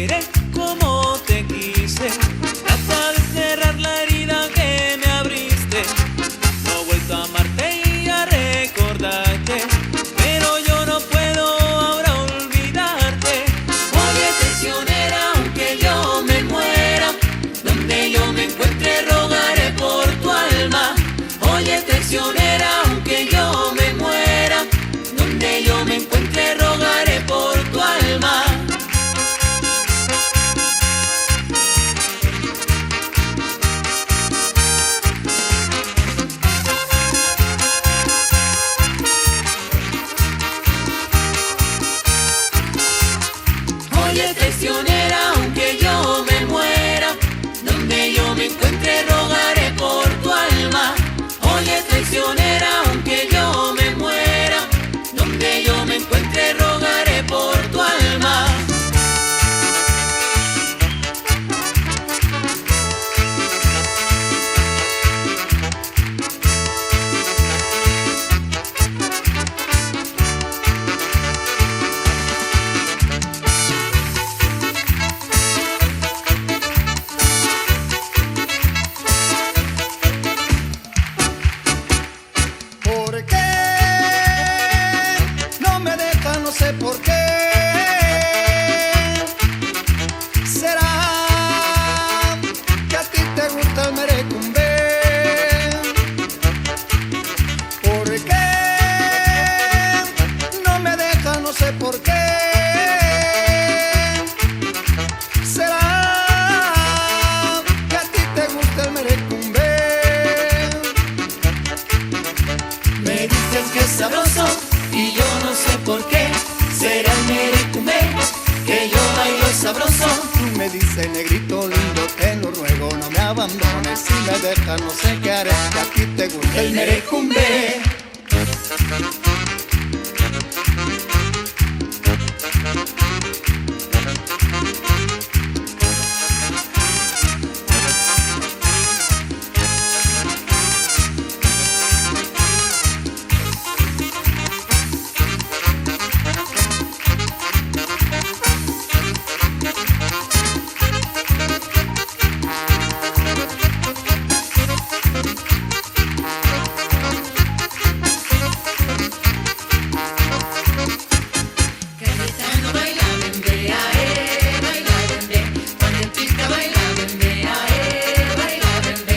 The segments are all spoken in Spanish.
diré cómo te quise. Trata de cerrar la herida que me abriste. No he vuelto a amarte y a recordarte, pero yo no puedo ahora olvidarte. Oye, traicionera, aunque yo me muera, donde yo me encuentre rogaré por tu alma. Oye, traicionera, aunque yo me muera, donde yo me encuentre rogaré por tu alma. Oye, traicionera, aunque yo me muera, donde yo me encuentre rogaré por tu alma. Oye, traicionera, aunque yo me muera, donde yo me encuentre rogaré por tu alma. ¿Por qué no me deja? No sé por qué. ¿Será que a ti te gusta el merecumbe? ¿Por qué no me deja? No sé por qué. ¿Será que a ti te gusta el merecumbe? Me dices que es sabroso y yo no sé por qué. Será el merecumbe que yo bailo sabroso. Tú me dices, negrito lindo, te lo ruego, no me abandones. Si me dejas, no sé qué haré, que a ti te gusta El merecumbe. Cayetano baila bembe, ae, baila bembe. Juanetita baila bembe, ae, baila bembe.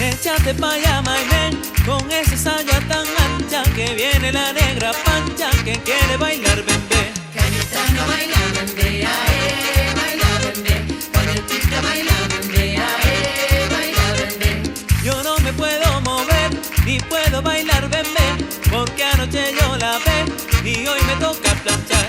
Échate pa' allá, my man, con esa saya tan ancha, que viene la negra pancha que quiere bailar bembe. Cayetano baila bembe, ae, baila bembe. Juanetita baila bembe, ae, baila bembe. Yo no me puedo mover, ni puedo bailar bembe, porque anoche yo la ve y hoy me toca planchar.